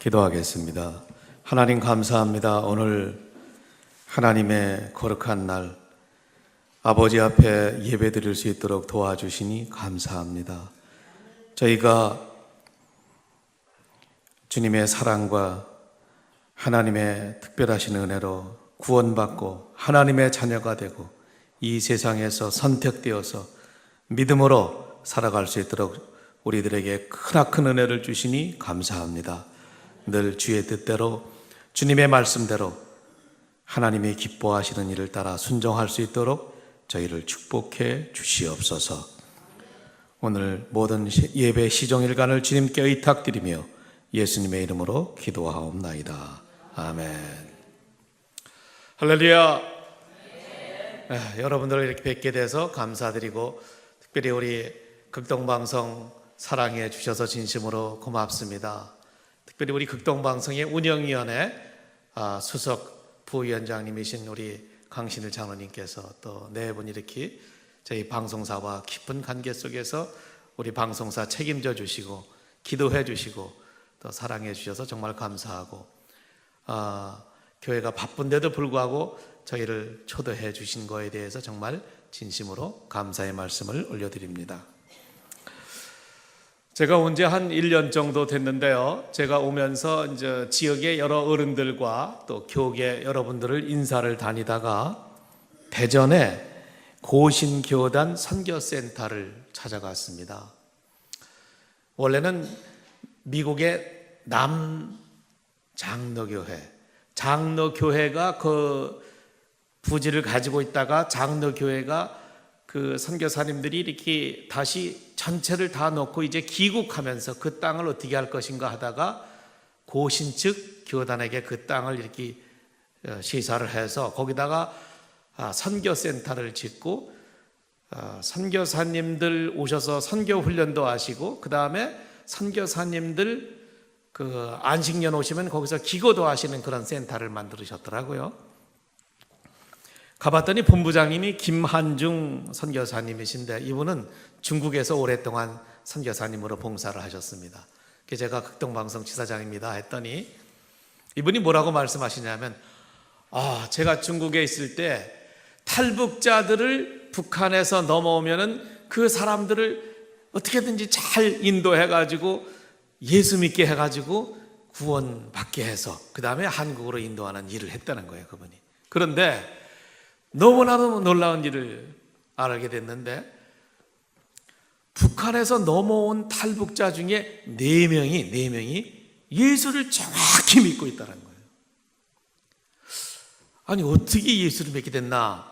기도하겠습니다. 하나님 감사합니다. 오늘 하나님의 거룩한 날 아버지 앞에 예배 드릴 수 있도록 도와주시니 감사합니다. 저희가 주님의 사랑과 하나님의 특별하신 은혜로 구원받고 하나님의 자녀가 되고 이 세상에서 선택되어서 믿음으로 살아갈 수 있도록 우리들에게 크나큰 은혜를 주시니 감사합니다. 늘 주의 뜻대로 주님의 말씀대로 하나님이 기뻐하시는 일을 따라 순종할 수 있도록 저희를 축복해 주시옵소서. 오늘 모든 예배 시종일관을 주님께 의탁드리며 예수님의 이름으로 기도하옵나이다. 아멘. 할렐루야. 여러분들을 이렇게 뵙게 돼서 감사드리고 특별히 우리 극동방송 사랑해 주셔서 진심으로 고맙습니다. 특별히 우리 극동방송의 운영위원회 수석 부위원장님이신 우리 강신일 장로님께서 또 네 분 이렇게 저희 방송사와 깊은 관계 속에서 우리 방송사 책임져 주시고 기도해 주시고 또 사랑해 주셔서 정말 감사하고 교회가 바쁜데도 불구하고 저희를 초대해 주신 거에 대해서 정말 진심으로 감사의 말씀을 올려드립니다. 제가 온 지 한 1년 정도 됐는데요. 제가 오면서 이제 지역의 여러 어른들과 또 교계 여러분들을 인사를 다니다가 대전에 고신교단 선교센터를 찾아갔습니다. 원래는 미국의 장로교회가 그 부지를 가지고 있다가 장로교회가 그 선교사님들이 이렇게 다시 전체를 다 놓고 이제 귀국하면서 그 땅을 어떻게 할 것인가 하다가 고신 측 교단에게 그 땅을 이렇게 시사를 해서 거기다가 선교센터를 짓고 선교사님들 오셔서 선교 훈련도 하시고 그 다음에 선교사님들 그 안식년 오시면 거기서 기도도 하시는 그런 센터를 만들으셨더라고요. 가봤더니 본부장님이 김한중 선교사님이신데 이분은 중국에서 오랫동안 선교사님으로 봉사를 하셨습니다. 제가 극동방송 지사장입니다 했더니 이분이 뭐라고 말씀하시냐면 제가 중국에 있을 때 탈북자들을 북한에서 넘어오면은 그 사람들을 어떻게든지 잘 인도해가지고 예수 믿게 해가지고 구원받게 해서 그 다음에 한국으로 인도하는 일을 했다는 거예요, 그분이. 그런데 너무나도 놀라운 일을 알게 됐는데 북한에서 넘어온 탈북자 중에 4명이 예수를 정확히 믿고 있다는 거예요. 아니 어떻게 예수를 믿게 됐나?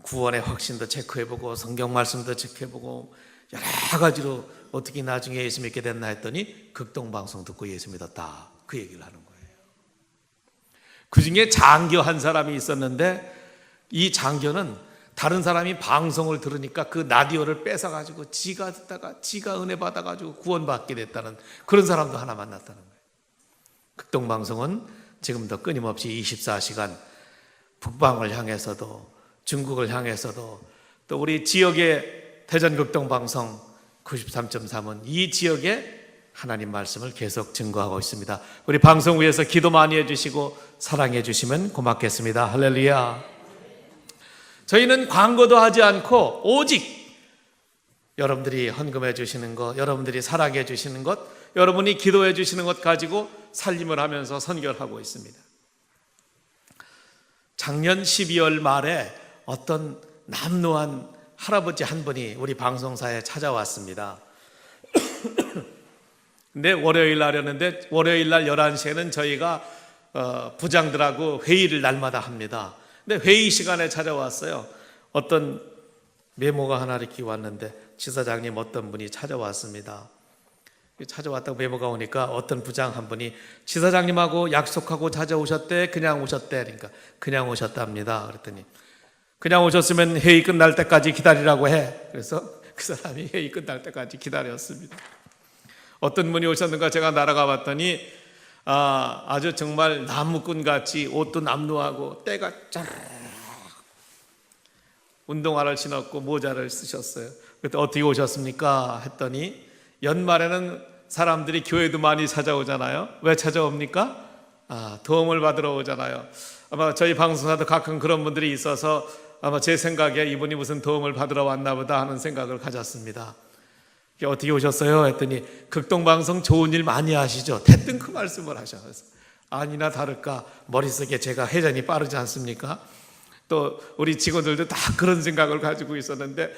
구원의 확신도 체크해보고 성경 말씀도 체크해보고 여러 가지로 어떻게 나중에 예수 믿게 됐나 했더니 극동방송 듣고 예수 믿었다, 그 얘기를 하는 거예요. 그 중에 장교 한 사람이 있었는데 이 장교는 다른 사람이 방송을 들으니까 그 라디오를 뺏어가지고 지가 듣다가 지가 은혜 받아가지고 구원받게 됐다는 그런 사람도 하나 만났다는 거예요. 극동방송은 지금도 끊임없이 24시간 북방을 향해서도 중국을 향해서도 또 우리 지역의 대전극동방송 93.3은 이 지역에 하나님 말씀을 계속 증거하고 있습니다. 우리 방송 위해서 기도 많이 해주시고 사랑해 주시면 고맙겠습니다. 할렐루야. 저희는 광고도 하지 않고 오직 여러분들이 헌금해 주시는 것, 여러분들이 사랑해 주시는 것, 여러분이 기도해 주시는 것 가지고 살림을 하면서 선교를 하고 있습니다. 작년 12월 말에 어떤 남루한 할아버지 한 분이 우리 방송사에 찾아왔습니다. 근데 월요일 날이었는데 월요일 날 11시에는 저희가 부장들하고 회의를 날마다 합니다. 근데 회의 시간에 찾아왔어요. 어떤 메모가 하나 이렇게 왔는데 지사장님 어떤 분이 찾아왔습니다. 찾아왔다고 메모가 오니까 어떤 부장 한 분이 지사장님하고 약속하고 찾아오셨대, 그냥 오셨대. 그러니까 그냥 오셨답니다. 그랬더니 그냥 오셨으면 회의 끝날 때까지 기다리라고 해. 그래서 그 사람이 회의 끝날 때까지 기다렸습니다. 어떤 분이 오셨는가 제가 날아가 봤더니 아주 정말 나무꾼 같이 옷도 남루하고 때가 쫙 운동화를 신었고 모자를 쓰셨어요. 그때 어떻게 오셨습니까? 했더니 연말에는 사람들이 교회도 많이 찾아오잖아요. 왜 찾아옵니까? 도움을 받으러 오잖아요. 아마 저희 방송사도 가끔 그런 분들이 있어서 아마 제 생각에 이분이 무슨 도움을 받으러 왔나 보다 하는 생각을 가졌습니다. 어떻게 오셨어요? 했더니 극동방송 좋은 일 많이 하시죠? 대뜸 그 말씀을 하셔서 아니나 다를까 머릿속에 제가 회전이 빠르지 않습니까? 또 우리 직원들도 다 그런 생각을 가지고 있었는데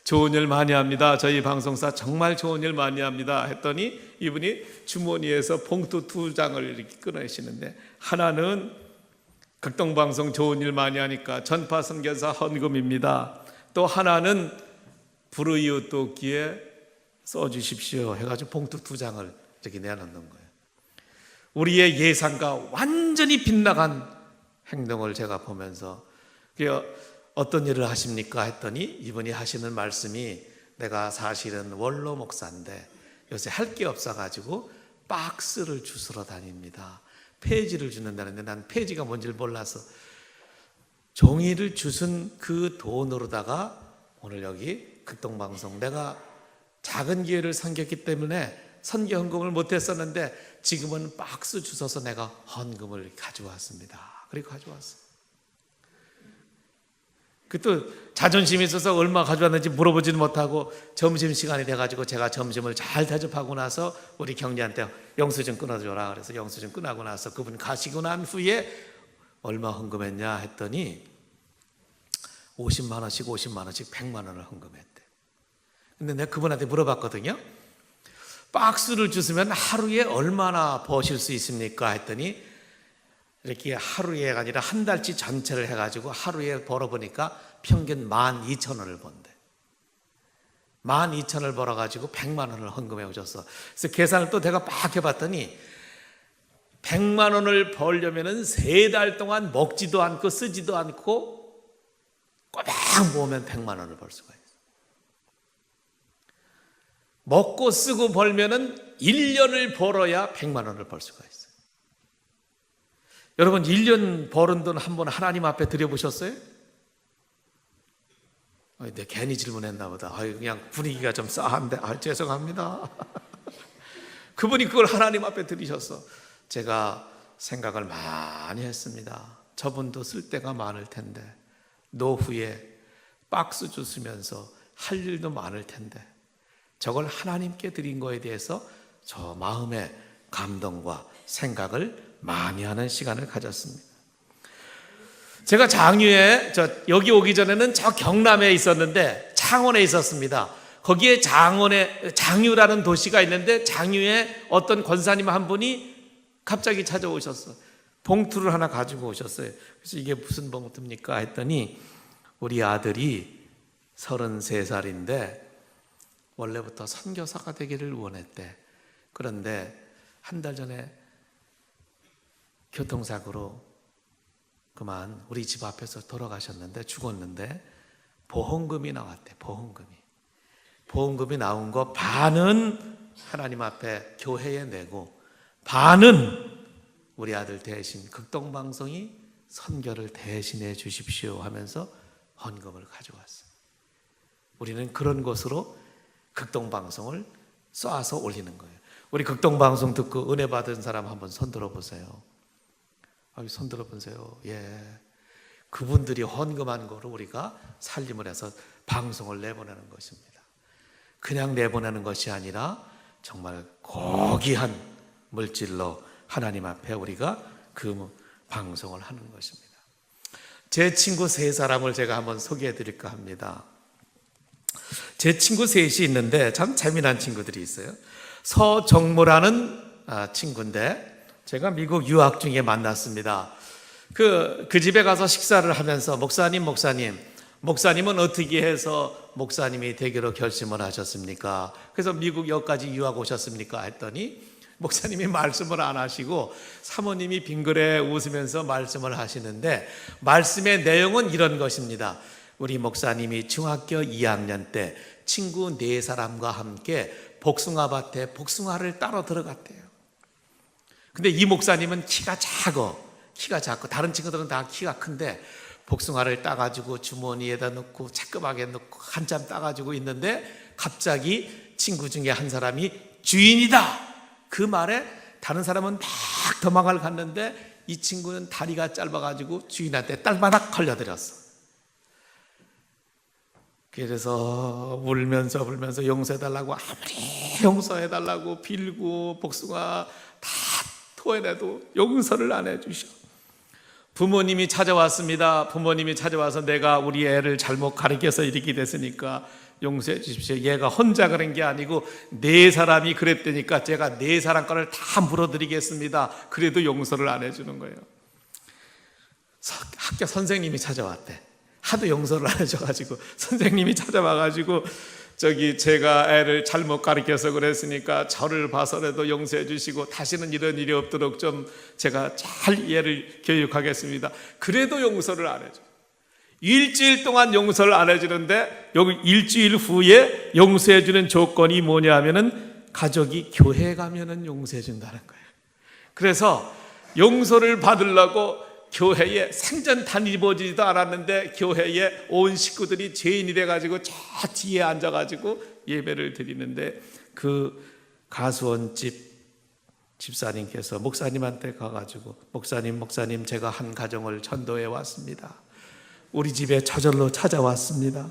좋은 일 많이 합니다. 저희 방송사 정말 좋은 일 많이 합니다. 했더니 이분이 주머니에서 봉투 2장을 이렇게 꺼내시는데 하나는 극동방송 좋은 일 많이 하니까 전파 선교사 헌금입니다. 또 하나는 불의유 돕기에 써주십시오 해가지고 봉투 2장을 이렇게 내놓는 거예요. 우리의 예상과 완전히 빗나간 행동을 제가 보면서 어떤 일을 하십니까? 했더니 이분이 하시는 말씀이 내가 사실은 원로 목사인데 요새 할 게 없어가지고 박스를 주스러 다닙니다. 페이지를 주는다는데 난 페이지가 뭔지를 몰라서 종이를 주순 그 돈으로다가 오늘 여기 극동방송 내가 작은 기회를 섬겼기 때문에 선교 헌금을 못했었는데 지금은 박스 주셔서 내가 헌금을 가져왔습니다. 그리고 가져왔어요. 또 자존심이 있어서 얼마 가져왔는지 물어보지는 못하고 점심시간이 돼가지고 제가 점심을 잘 대접하고 나서 우리 경리한테 영수증 끊어줘라 그래서 영수증 끊하고 나서 그분 가시고 난 후에 얼마 헌금했냐 했더니 50만 원씩 100만 원을 헌금했대. 근데 내가 그분한테 물어봤거든요. 박스를 주시면 하루에 얼마나 버실 수 있습니까? 했더니 이렇게 하루에가 아니라 한 달치 전체를 해가지고 하루에 벌어보니까 평균 12,000원을 번대. 12,000원을 벌어가지고 100만 원을 헌금해 오셨어. 그래서 계산을 또 내가 막 해봤더니 100만 원을 벌려면은 3달 동안 먹지도 않고 쓰지도 않고 꼬박 모으면 100만 원을 벌 수가 있어. 먹고 쓰고 벌면은 1년을 벌어야 100만 원을 벌 수가 있어. 여러분 1년 벌은 돈 한 번 하나님 앞에 드려보셨어요? 내 괜히 질문했나 보다. 그냥 분위기가 좀 싸한데 죄송합니다. 그분이 그걸 하나님 앞에 드리셨어. 제가 생각을 많이 했습니다. 저분도 쓸 데가 많을 텐데 노후에 박스 주시면서 할 일도 많을 텐데 저걸 하나님께 드린 거에 대해서 저 마음의 감동과 생각을 많이 하는 시간을 가졌습니다. 제가 장유에 여기 오기 전에는 저 경남에 있었는데 창원에 있었습니다. 거기에 장유라는 도시가 있는데 장유에 어떤 권사님 한 분이 갑자기 찾아오셨어. 봉투를 하나 가지고 오셨어요. 그래서 이게 무슨 봉투입니까? 했더니 우리 아들이 33살인데 원래부터 선교사가 되기를 원했대. 그런데 한 달 전에 교통사고로 그만 우리 집 앞에서 돌아가셨는데 죽었는데 보험금이 나왔대. 보험금이 나온 거 반은 하나님 앞에 교회에 내고 반은 우리 아들 대신 극동방송이 선교를 대신해 주십시오 하면서 헌금을 가져왔어요. 우리는 그런 것으로 극동방송을 쏴서 올리는 거예요. 우리 극동방송 듣고 은혜 받은 사람 한번 손 들어보세요. 손 들어보세요. 예, 그분들이 헌금한 거로 우리가 살림을 해서 방송을 내보내는 것입니다. 그냥 내보내는 것이 아니라 정말 고귀한 물질로 하나님 앞에 우리가 그 방송을 하는 것입니다. 제 친구 3사람을 제가 한번 소개해 드릴까 합니다. 제 친구 3이 있는데 참 재미난 친구들이 있어요. 서정무라는 친구인데 제가 미국 유학 중에 만났습니다. 그 집에 가서 식사를 하면서 목사님은 어떻게 해서 목사님이 되기로 결심을 하셨습니까? 그래서 미국 여기까지 유학 오셨습니까? 했더니 목사님이 말씀을 안 하시고 사모님이 빙그레 웃으면서 말씀을 하시는데 말씀의 내용은 이런 것입니다. 우리 목사님이 중학교 2학년 때 친구 4사람과 함께 복숭아밭에 복숭아를 따러 들어갔대요. 근데 이 목사님은 키가 작고 다른 친구들은 다 키가 큰데 복숭아를 따가지고 주머니에다 넣고 쬐끄맣게 넣고 한참 따가지고 있는데 갑자기 친구 중에 한 사람이 주인이다. 그 말에 다른 사람은 막 도망을 갔는데 이 친구는 다리가 짧아가지고 주인한테 딸바닥 걸려들었어. 그래서 울면서 용서해달라고 아무리 용서해달라고 빌고 복숭아 다 토해내도 용서를 안 해주셔. 부모님이 찾아왔습니다. 부모님이 찾아와서 내가 우리 애를 잘못 가르쳐서 이렇게 됐으니까 용서해 주십시오. 얘가 혼자 그런 게 아니고 네 사람이 그랬다니까 제가 네 사람 거를 다 물어드리겠습니다. 그래도 용서를 안 해주는 거예요. 학교 선생님이 찾아왔대. 하도 용서를 안 해줘가지고 선생님이 찾아와가지고 제가 애를 잘못 가르쳐서 그랬으니까 저를 봐서라도 용서해 주시고 다시는 이런 일이 없도록 좀 제가 잘 얘를 교육하겠습니다. 그래도 용서를 안 해줘. 일주일 동안 용서를 안 해주는데 여기 일주일 후에 용서해 주는 조건이 뭐냐 하면은 가족이 교회에 가면은 용서해 준다는 거예요. 그래서 용서를 받으려고 교회에 생전 다니보지도 않았는데 교회에 온 식구들이 죄인이 돼가지고 저 뒤에 앉아가지고 예배를 드리는데 그 가수원집 집사님께서 목사님한테 가가지고 목사님 제가 한 가정을 전도해 왔습니다. 우리 집에 저절로 찾아왔습니다.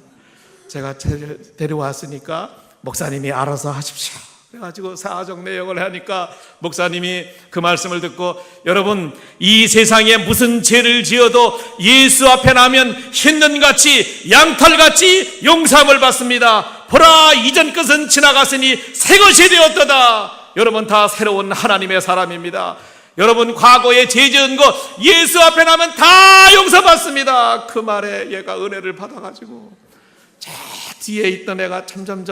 제가 데려왔으니까 목사님이 알아서 하십시오. 그래가지고 사정 내역을 하니까 목사님이 그 말씀을 듣고 여러분 이 세상에 무슨 죄를 지어도 예수 앞에 나면 흰눈같이 양털같이 용서함을 받습니다. 보라 이전 것은 지나갔으니 새 것이 되었도다. 여러분 다 새로운 하나님의 사람입니다. 여러분 과거에 죄 지은 거 예수 앞에 나면 다 용서받습니다. 그 말에 얘가 은혜를 받아가지고 저 뒤에 있던 애가 점점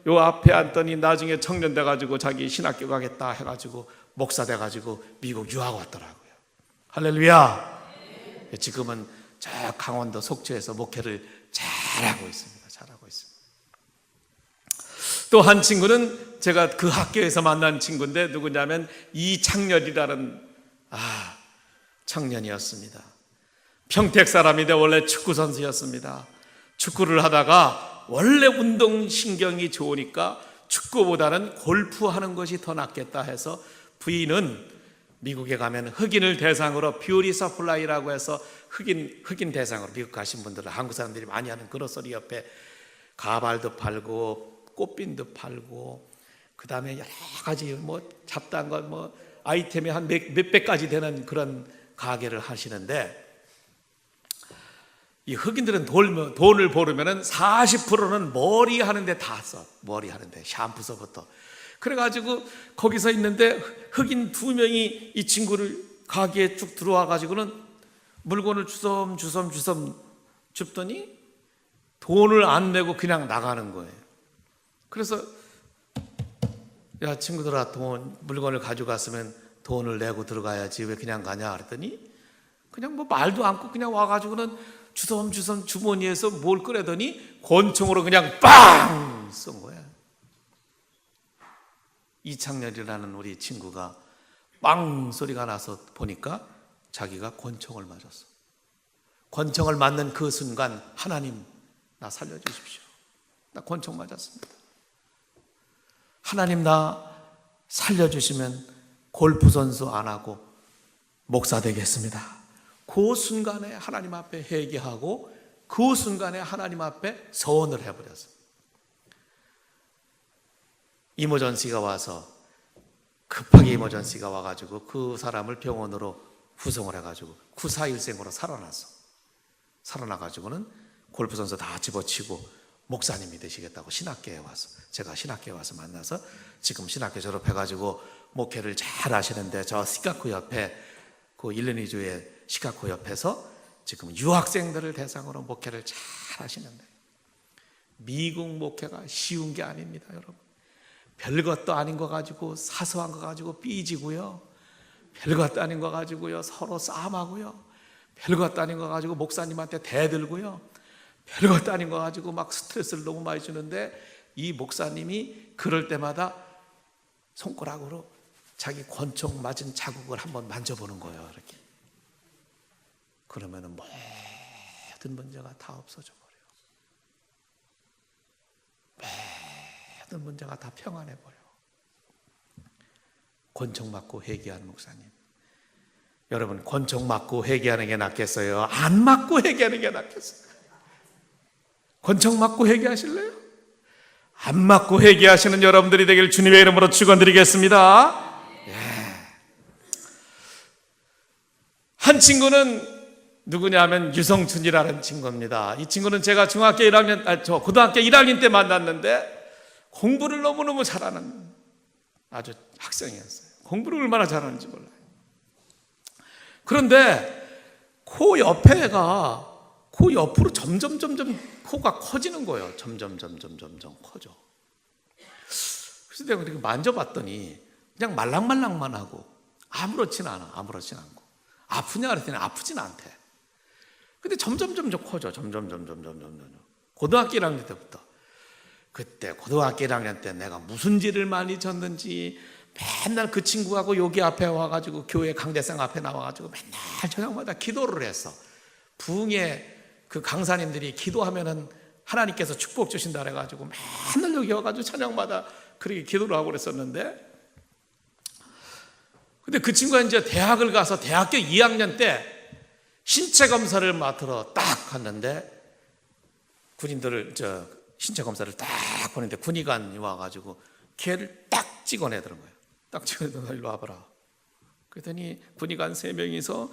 요 앞에 앉더니 나중에 청년 돼가지고 자기 신학교 가겠다 해가지고 목사 돼가지고 미국 유학 왔더라고요. 할렐루야. 지금은 저 강원도 속초에서 목회를 잘하고 있습니다. 또 한 친구는 제가 그 학교에서 만난 친구인데 누구냐면 이창렬이라는 청년이었습니다. 평택 사람인데 원래 축구 선수였습니다. 축구를 하다가 원래 운동신경이 좋으니까 축구보다는 골프하는 것이 더 낫겠다 해서 부인은 미국에 가면 흑인을 대상으로 뷰티 서플라이라고 해서 흑인 대상으로 미국 가신 분들은 한국 사람들이 많이 하는 그로서리 옆에 가발도 팔고 꽃빈도 팔고 그 다음에 여러 가지 뭐 잡다한 것 뭐 아이템이 한 몇백 가지 되는 그런 가게를 하시는데 이 흑인들은 돈을 벌으면 40%는 머리 하는데 다 써. 머리 하는데 샴푸서부터. 그래가지고 거기서 있는데 흑인 2명이 이 친구를 가게에 쭉 들어와 가지고는 물건을 주섬 줍더니 돈을 안 내고 그냥 나가는 거예요. 그래서 야 친구들아 물건을 가져갔으면 돈을 내고 들어가야지 왜 그냥 가냐 그랬더니 그냥 뭐 말도 않고 그냥 와가지고는 주섬 주머니에서 뭘 꺼내더니 권총으로 그냥 빵 쏜 거야. 이창렬이라는 우리 친구가 빵 소리가 나서 보니까 자기가 권총을 맞았어. 권총을 맞는 그 순간 하나님 나 살려주십시오. 나 권총 맞았습니다. 하나님 나 살려주시면 골프 선수 안 하고 목사 되겠습니다. 그 순간에 하나님 앞에 회개하고 그 순간에 하나님 앞에 서원을 해버렸어요. 이머전시가 와서 급하게 이머전시가 와가지고 그 사람을 병원으로 후송을 해가지고 구사일생으로 살아나가지고는 골프 선수 다 집어치고 목사님이 되시겠다고 신학교에 와서 제가 신학교에 와서 만나서 지금 신학교 졸업해가지고 목회를 잘 하시는데 저 시카고 옆에 그 일리노이주의 시카고 옆에서 지금 유학생들을 대상으로 목회를 잘 하시는데 미국 목회가 쉬운 게 아닙니다, 여러분. 별것도 아닌 거 가지고 사소한 거 가지고 삐지고요. 별것도 아닌 거 가지고요 서로 싸움하고요. 별것도 아닌 거 가지고 목사님한테 대들고요. 별것도 아닌 거 가지고 막 스트레스를 너무 많이 주는데 이 목사님이 그럴 때마다 손가락으로 자기 권총 맞은 자국을 한번 만져보는 거예요. 이렇게. 그러면은 모든 문제가 다 없어져 버려요. 모든 문제가 다 평안해 보여. 권총 맞고 회개하는 목사님. 여러분, 권총 맞고 회개하는 게 낫겠어요? 안 맞고 회개하는 게 낫겠어요? 권총 맞고 회개하실래요? 안 맞고 회개하시는 여러분들이 되길 주님의 이름으로 축원드리겠습니다. 한 친구는 누구냐 하면 유성춘이라는 친구입니다. 이 친구는 제가 고등학교 1학년 때 만났는데 공부를 너무너무 잘하는 아주 학생이었어요. 공부를 얼마나 잘하는지 몰라요. 그런데 코 옆으로 점점 코가 커지는 거예요. 점점 커져. 그래서 내가 이렇게 만져봤더니 그냥 말랑말랑만 하고 아무렇진 않고 아프냐 그랬더니 아프진 않대. 근데 점점 커져. 점점. 고등학교 1학년 때부터. 그때 고등학교 1학년 때 내가 무슨 죄를 많이 졌는지 맨날 그 친구하고 여기 앞에 와가지고 교회 강대상 앞에 나와가지고 맨날 저녁마다 기도를 했어. 부흥회 그 강사님들이 기도하면은 하나님께서 축복 주신다 그래가지고 맨날 여기 와가지고 저녁마다 그렇게 기도를 하고 그랬었는데, 근데 그 친구가 이제 대학을 가서 대학교 2학년 때 신체 검사를 맡으러 딱 갔는데 군인들을 신체 검사를 딱 보는데 군의관이 와가지고 걔를 딱 찍어내더는 거예요. 딱 찍어내더니 일로 와봐라. 그랬더니 군의관 3명이서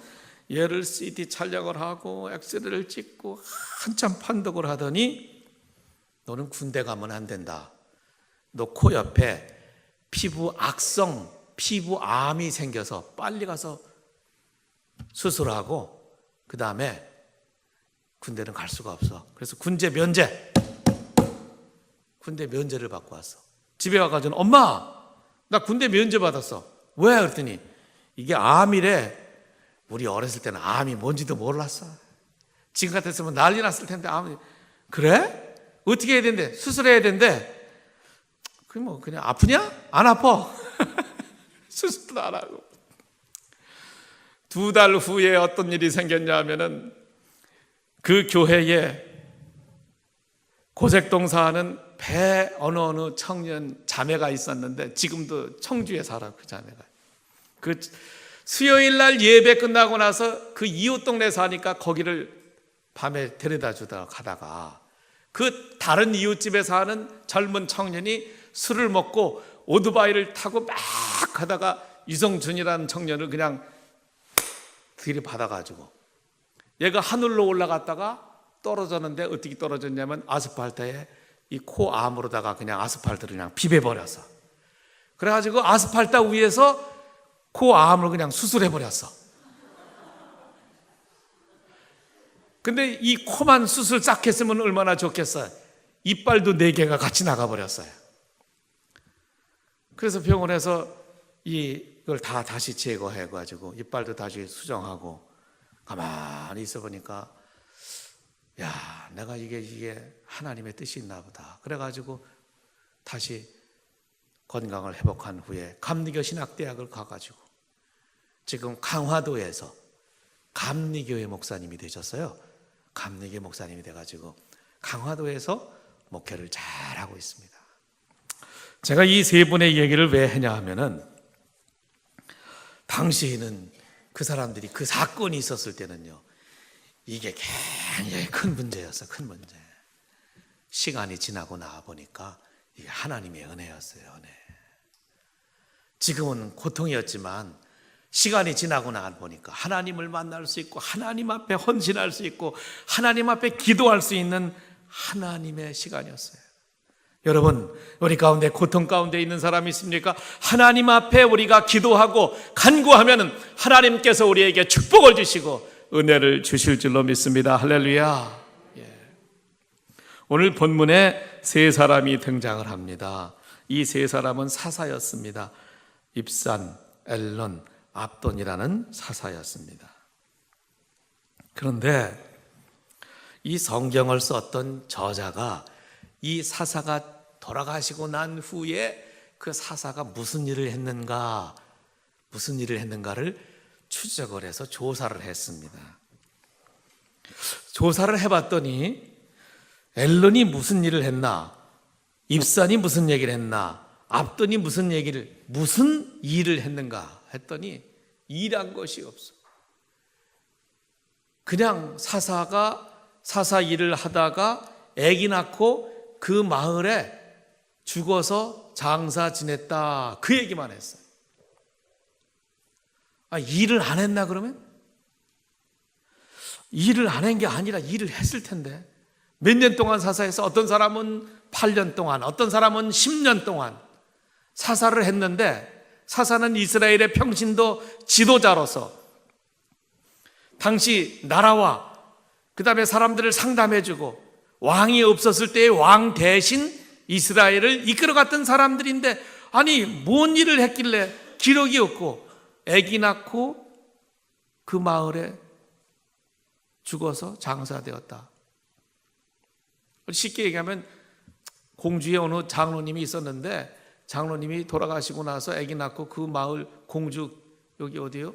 얘를 CT 촬영을 하고 엑스레이를 찍고 한참 판독을 하더니 너는 군대 가면 안 된다. 너 코 옆에 피부암이 생겨서 빨리 가서 수술하고 그 다음에 군대는 갈 수가 없어. 그래서 군대 면제를 받고 왔어. 집에 와가지고 엄마 나 군대 면제 받았어. 왜? 그랬더니 이게 암이래. 우리 어렸을 때는 암이 뭔지도 몰랐어. 지금 같았으면 난리 났을 텐데 암이. 그래? 어떻게 해야 된대? 수술해야 된대. 그냥 아프냐? 안 아파. 수술도 안 하고. 2달 후에 어떤 일이 생겼냐 하면은 그 교회에 고색동 사는 어느 청년 자매가 있었는데 지금도 청주에 살아. 그 자매가 그 수요일 날 예배 끝나고 나서 그 이웃 동네 사니까 거기를 밤에 데려다 주다 가다가 그 다른 이웃집에 사는 젊은 청년이 술을 먹고 오토바이를 타고 막 가다가 유성준이라는 청년을 그냥 들이받아가지고 얘가 하늘로 올라갔다가 떨어졌는데 어떻게 떨어졌냐면 아스팔트에 이 코암으로다가 그냥 아스팔트를 그냥 비벼버렸어. 그래가지고 아스팔트 위에서 코암을 그냥 수술해버렸어. 근데 이 코만 수술 싹 했으면 얼마나 좋겠어요. 이빨도 4개가 같이 나가버렸어요. 그래서 병원에서 이걸 다시 제거해가지고 이빨도 다시 수정하고 가만히 있어 보니까 야, 내가 이게 하나님의 뜻이 있나 보다. 그래가지고 다시 건강을 회복한 후에 감리교 신학대학을 가가지고 지금 강화도에서 감리교회 목사님이 되셨어요. 감리교 목사님이 돼가지고 강화도에서 목회를 잘하고 있습니다. 제가 이 3분의 얘기를 왜 했냐 하면은 당시에는 그 사람들이 그 사건이 있었을 때는요, 이게 굉장히 큰 문제였어. 큰 문제. 시간이 지나고 나와 보니까 이게 하나님의 은혜였어요. 은혜. 지금은 고통이었지만 시간이 지나고 나와 보니까 하나님을 만날 수 있고 하나님 앞에 헌신할 수 있고 하나님 앞에 기도할 수 있는 하나님의 시간이었어요. 여러분, 우리 가운데 고통 가운데 있는 사람이 있습니까? 하나님 앞에 우리가 기도하고 간구하면 하나님께서 우리에게 축복을 주시고 은혜를 주실 줄로 믿습니다. 할렐루야. 오늘 본문에 3사람이 등장을 합니다. 이 3사람은 사사였습니다. 입산, 엘론, 압돈이라는 사사였습니다. 그런데 이 성경을 썼던 저자가 이 사사가 돌아가시고 난 후에 그 사사가 무슨 일을 했는가를 추적을 해서 조사를 했습니다. 조사를 해봤더니 엘론이 무슨 일을 했나? 입산이 무슨 얘기를 했나? 압돈이 무슨 일을 했는가 했더니 일한 것이 없어. 그냥 사사 일을 하다가 아기 낳고 그 마을에 죽어서 장사 지냈다, 그 얘기만 했어요. 일을 안 했나 그러면? 일을 안 한 게 아니라 일을 했을 텐데. 몇 년 동안 사사해서 어떤 사람은 8년 동안, 어떤 사람은 10년 동안 사사를 했는데, 사사는 이스라엘의 평신도 지도자로서 당시 나라와 그 다음에 사람들을 상담해주고 왕이 없었을 때의 왕 대신 이스라엘을 이끌어갔던 사람들인데, 아니 뭔 일을 했길래 기록이 없고 아기 낳고 그 마을에 죽어서 장사되었다. 쉽게 얘기하면 공주의 어느 장로님이 있었는데, 장로님이 돌아가시고 나서 아기 낳고 그 마을 공주, 여기 어디요?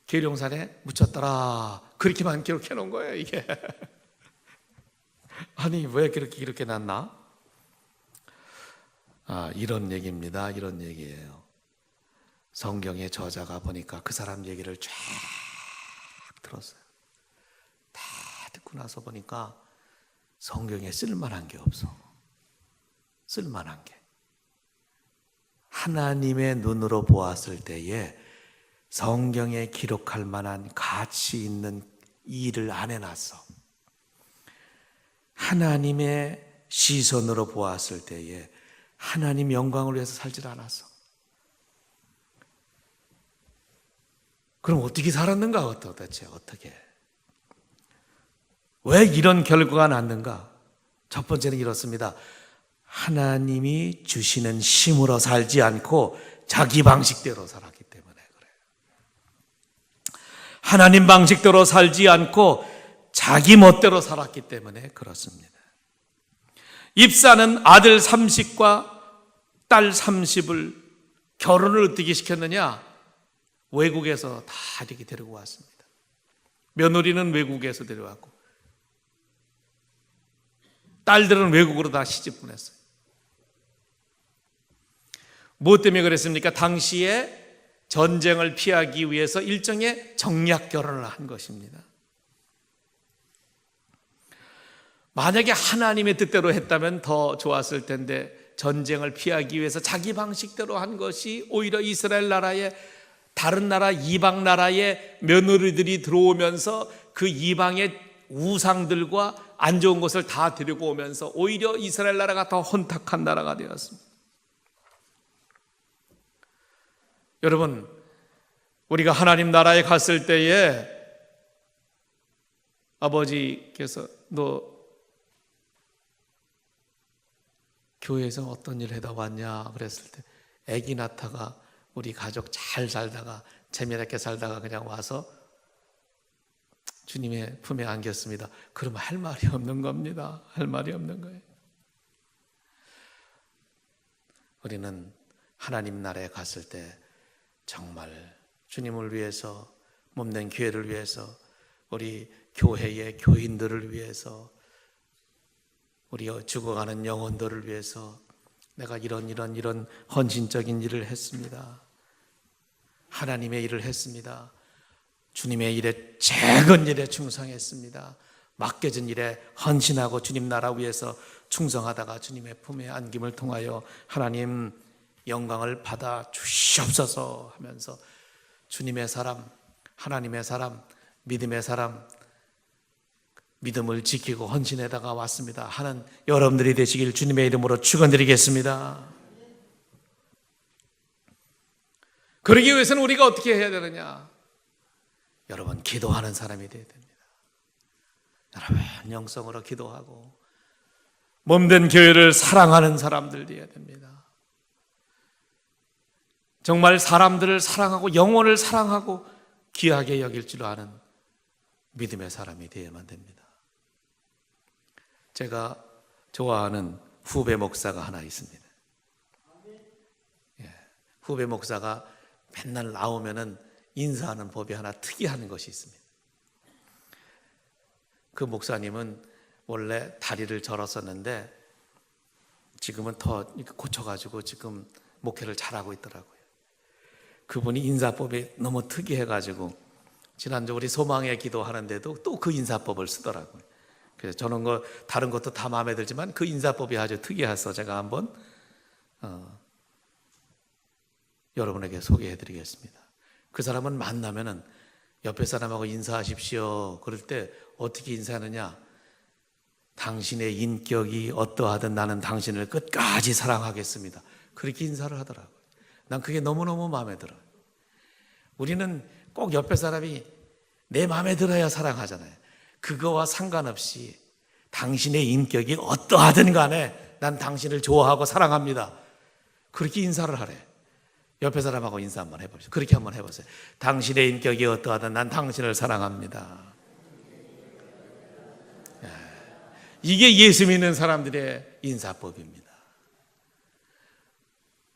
계룡산에 묻혔더라, 그렇게만 기록해 놓은 거예요 이게. 아니 왜 그렇게 기록해 놨나? 이런 얘기입니다. 이런 얘기예요. 성경의 저자가 보니까 그 사람 얘기를 쫙 들었어요. 다 듣고 나서 보니까 성경에 쓸만한 게 없어. 쓸만한 게. 하나님의 눈으로 보았을 때에 성경에 기록할 만한 가치 있는 일을 안 해놨어. 하나님의 시선으로 보았을 때에 하나님 영광을 위해서 살질 않았어. 그럼 어떻게 살았는가? 도대체 어떻게? 왜 이런 결과가 났는가? 첫 번째는 이렇습니다. 하나님이 주시는 힘으로 살지 않고 자기 방식대로 살았기 때문에 그래요. 하나님 방식대로 살지 않고 자기 멋대로 살았기 때문에 그렇습니다. 입사는 아들 30과 딸 30을 결혼을 어떻게 시켰느냐? 외국에서 다 이렇게 데리고 왔습니다. 며느리는 외국에서 데려왔고 딸들은 외국으로 다 시집 보냈어요. 무엇 때문에 그랬습니까? 당시에 전쟁을 피하기 위해서 일종의 정략 결혼을 한 것입니다. 만약에 하나님의 뜻대로 했다면 더 좋았을 텐데, 전쟁을 피하기 위해서 자기 방식대로 한 것이 오히려 이스라엘 나라에, 다른 나라 이방 나라의 며느리들이 들어오면서 그 이방의 우상들과 안 좋은 것을 다 데리고 오면서 오히려 이스라엘 나라가 더 혼탁한 나라가 되었습니다. 여러분, 우리가 하나님 나라에 갔을 때에 아버지께서 너 교회에서 어떤 일 하다 왔냐 그랬을 때, 아기 낳다가 우리 가족 잘 살다가 재미있게 살다가 그냥 와서 주님의 품에 안겼습니다. 그러면 할 말이 없는 겁니다. 할 말이 없는 거예요. 우리는 하나님 나라에 갔을 때 정말 주님을 위해서, 몸된 교회를 위해서, 우리 교회의 교인들을 위해서, 우리 죽어가는 영혼들을 위해서 내가 이런 헌신적인 일을 했습니다. 하나님의 일을 했습니다. 주님의 일에, 작은 일에 충성했습니다. 맡겨진 일에 헌신하고 주님 나라 위해서 충성하다가 주님의 품에 안김을 통하여 하나님 영광을 받아 주시옵소서 하면서 주님의 사람, 하나님의 사람, 믿음의 사람, 믿음을 지키고 헌신에다가 왔습니다 하는 여러분들이 되시길 주님의 이름으로 축원드리겠습니다. 그러기 위해서는 우리가 어떻게 해야 되느냐? 여러분, 기도하는 사람이 되어야 됩니다. 여러분, 영성으로 기도하고 몸된 교회를 사랑하는 사람들 되어야 됩니다. 정말 사람들을 사랑하고 영혼을 사랑하고 귀하게 여길 줄 아는 믿음의 사람이 되어야만 됩니다. 제가 좋아하는 후배 목사가 하나 있습니다. 후배 목사가 맨날 나오면은 인사하는 법이 하나 특이한 것이 있습니다. 그 목사님은 원래 다리를 절었었는데 지금은 더 고쳐가지고 지금 목회를 잘하고 있더라고요. 그분이 인사법이 너무 특이해가지고 지난주 우리 소망의 기도하는데도 또 그 인사법을 쓰더라고요. 그래서 저는 다른 것도 다 마음에 들지만 그 인사법이 아주 특이해서 제가 한번 여러분에게 소개해드리겠습니다. 그 사람은 만나면은 옆에 사람하고 인사하십시오. 그럴 때 어떻게 인사하느냐? 당신의 인격이 어떠하든 나는 당신을 끝까지 사랑하겠습니다. 그렇게 인사를 하더라고요. 난 그게 너무너무 마음에 들어요. 우리는 꼭 옆에 사람이 내 마음에 들어야 사랑하잖아요. 그거와 상관없이 당신의 인격이 어떠하든 간에 난 당신을 좋아하고 사랑합니다. 그렇게 인사를 하래. 옆에 사람하고 인사 한번 해보세요. 그렇게 한번 해보세요. 당신의 인격이 어떠하든 난 당신을 사랑합니다. 이게 예수 믿는 사람들의 인사법입니다.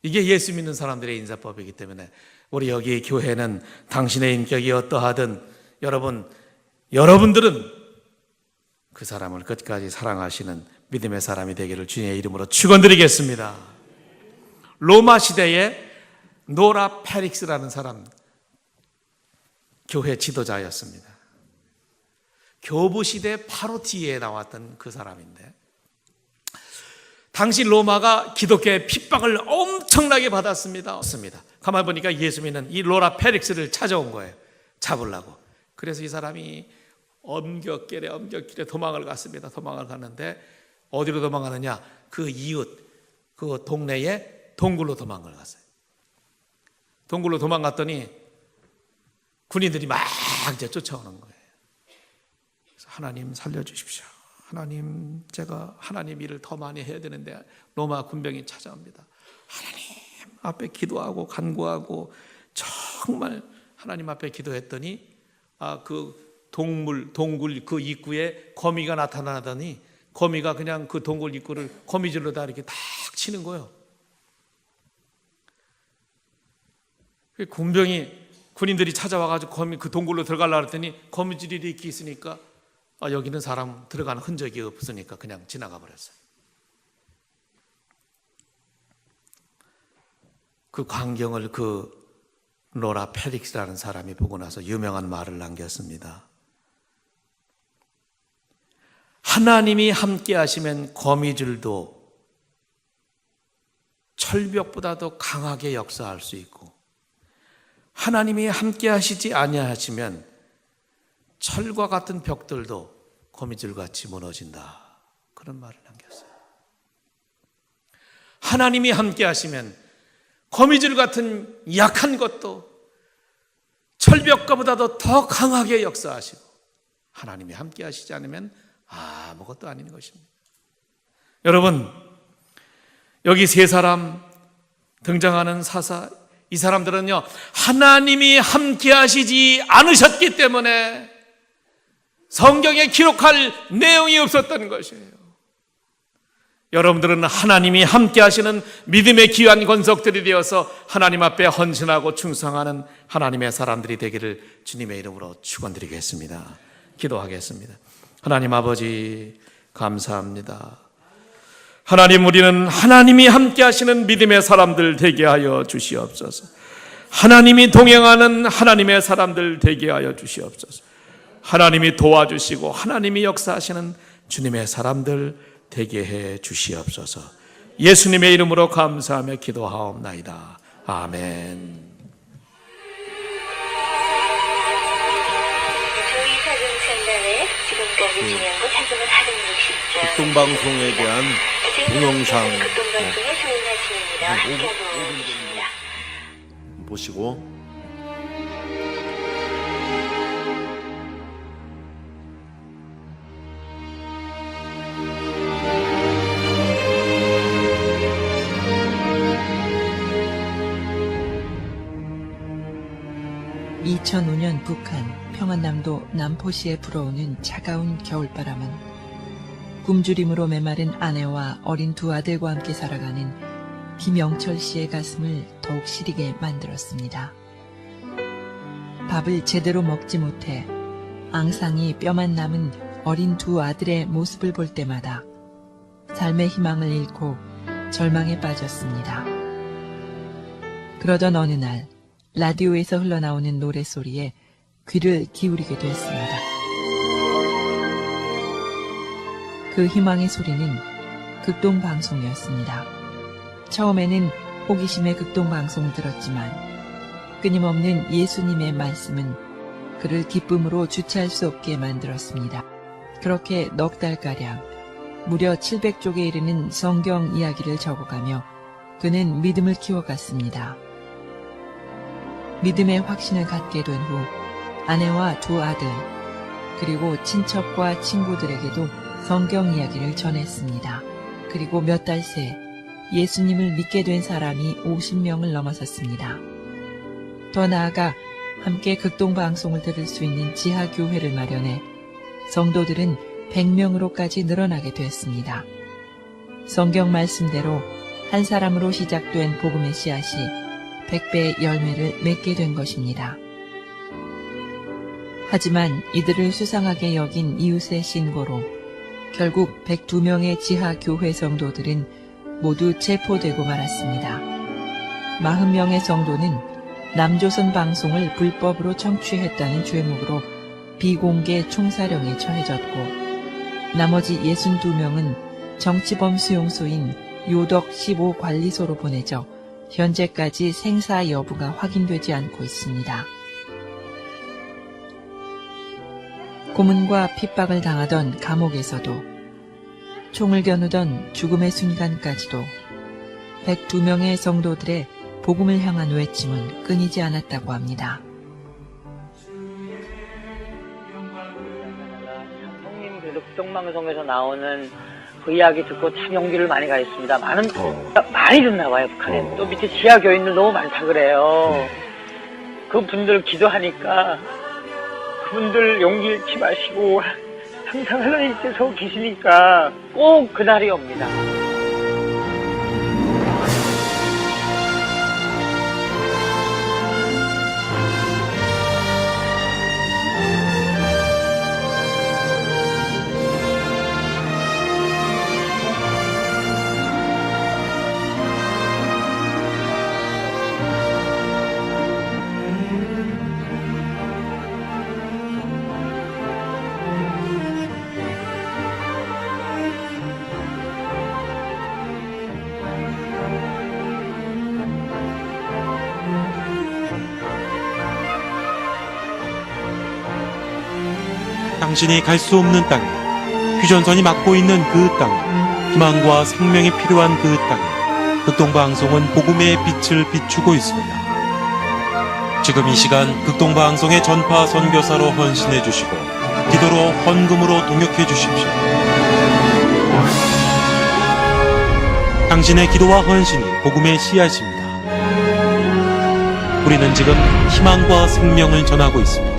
이게 예수 믿는 사람들의 인사법이기 때문에 우리 여기 교회는 당신의 인격이 어떠하든 여러분들은 그 사람을 끝까지 사랑하시는 믿음의 사람이 되기를 주님의 이름으로 축원드리겠습니다. 로마 시대에 노라 페릭스라는 사람, 교회 지도자였습니다. 교부 시대 바로 뒤에 나왔던 그 사람인데, 당시 로마가 기독교의 핍박을 엄청나게 받았습니다. 가만히 보니까 예수 믿는 이 로라 페릭스를 찾아온 거예요. 잡으려고. 그래서 이 사람이 엄격길에 도망을 갔습니다. 도망을 갔는데 어디로 도망가느냐? 그 이웃, 그 동네에 동굴로 도망을 갔어요. 동굴로 도망갔더니 군인들이 막 이제 쫓아오는 거예요. 그래서 하나님 살려주십시오. 하나님, 제가 하나님 일을 더 많이 해야 되는데 로마 군병이 찾아옵니다. 하나님 앞에 기도하고 간구하고 정말 하나님 앞에 기도했더니 그 동굴 그 입구에 거미가 나타나더니 거미가 그냥 그 동굴 입구를 거미줄로다 이렇게 탁 치는 거예요. 군인들이 찾아와가지고 그 동굴로 들어가려고 했더니 거미줄이 이렇게 있으니까 여기는 사람 들어가는 흔적이 없으니까 그냥 지나가 버렸어요. 그 광경을 그 로라 페릭스라는 사람이 보고 나서 유명한 말을 남겼습니다. 하나님이 함께 하시면 거미줄도 철벽보다도 강하게 역사할 수 있고, 하나님이 함께 하시지 아니하시면 철과 같은 벽들도 거미줄같이 무너진다. 그런 말을 남겼어요. 하나님이 함께 하시면 거미줄 같은 약한 것도 철벽과보다도 더 강하게 역사하시고, 하나님이 함께 하시지 않으면 아무것도 아닌 것입니다. 여러분, 여기 세 사람 등장하는 사사, 이 사람들은요, 하나님이 함께 하시지 않으셨기 때문에 성경에 기록할 내용이 없었던 것이에요. 여러분들은 하나님이 함께 하시는 믿음의 귀한 권속들이 되어서 하나님 앞에 헌신하고 충성하는 하나님의 사람들이 되기를 주님의 이름으로 축원드리겠습니다. 기도하겠습니다. 하나님 아버지, 감사합니다. 하나님, 우리는 하나님이 함께 하시는 믿음의 사람들 되게 하여 주시옵소서. 하나님이 동행하는 하나님의 사람들 되게 하여 주시옵소서. 하나님이 도와주시고 하나님이 역사하시는 주님의 사람들 되게 해 주시옵소서. 예수님의 이름으로 감사하며 기도하옵나이다. 아멘. 저희 사진센터에 지금까지 진행한 것 한정을 하는 60자 극동방송에 대한 동영상 극동방송의 소인아 진입니다. 함께하고 계십니다. 보시고 (2005년) 북한 평안남도 남포시에 불어오는 차가운 겨울바람은 굶주림으로 메마른 아내와 어린 두 아들과 함께 살아가는 김영철 씨의 가슴을 더욱 시리게 만들었습니다. 밥을 제대로 먹지 못해 앙상이 뼈만 남은 어린 두 아들의 모습을 볼 때마다 삶의 희망을 잃고 절망에 빠졌습니다. 그러던 어느 날 라디오에서 흘러나오는 노랫소리에 귀를 기울이게 됐습니다. 그 희망의 소리는 극동방송이었습니다. 처음에는 호기심에 극동방송을 들었지만 끊임없는 예수님의 말씀은 그를 기쁨으로 주체할 수 없게 만들었습니다. 그렇게 넉 달가량 무려 700쪽에 이르는 성경 이야기를 적어가며 그는 믿음을 키워갔습니다. 믿음의 확신을 갖게 된 후 아내와 두 아들 그리고 친척과 친구들에게도 성경 이야기를 전했습니다. 그리고 몇 달 새 예수님을 믿게 된 사람이 50명을 넘어섰습니다. 더 나아가 함께 극동방송을 들을 수 있는 지하교회를 마련해 성도들은 100명으로까지 늘어나게 되었습니다. 성경 말씀대로 한 사람으로 시작된 복음의 씨앗이 100배의 열매를 맺게 된 것입니다. 하지만 이들을 수상하게 여긴 이웃의 신고로 결국 102명의 지하교회 성도들은 모두 체포되고 말았습니다. 40명의 성도는 남조선 방송을 불법으로 청취했다는 죄목으로 비공개 총사령에 처해졌고 나머지 62명은 정치범 수용소인 요덕 15 관리소로 보내져 현재까지 생사 여부가 확인되지 않고 있습니다. 고문과 핍박을 당하던 감옥에서도 총을 겨누던 죽음의 순간까지도 102명의 성도들의 복음을 향한 외침은 끊이지 않았다고 합니다. 형님 그래도 극동방송에서 나오는 그 이야기 듣고 참 용기를 많이 가졌습니다. 많이 듣나 봐요, 북한에. 또 밑에 지하 교인들 너무 많다 그래요. 그 분들 기도하니까 그분들 용기 잃지 마시고 항상 하나님께서 계시니까 꼭 그날이 옵니다. 당신이 갈 수 없는 땅에 휴전선이 막고 있는 그 땅에 희망과 생명이 필요한 그 땅에 극동방송은 복음의 빛을 비추고 있습니다. 지금 이 시간 극동방송의 전파 선교사로 헌신해 주시고 기도로 헌금으로 동역해 주십시오. 당신의 기도와 헌신이 복음의 씨앗입니다. 우리는 지금 희망과 생명을 전하고 있습니다.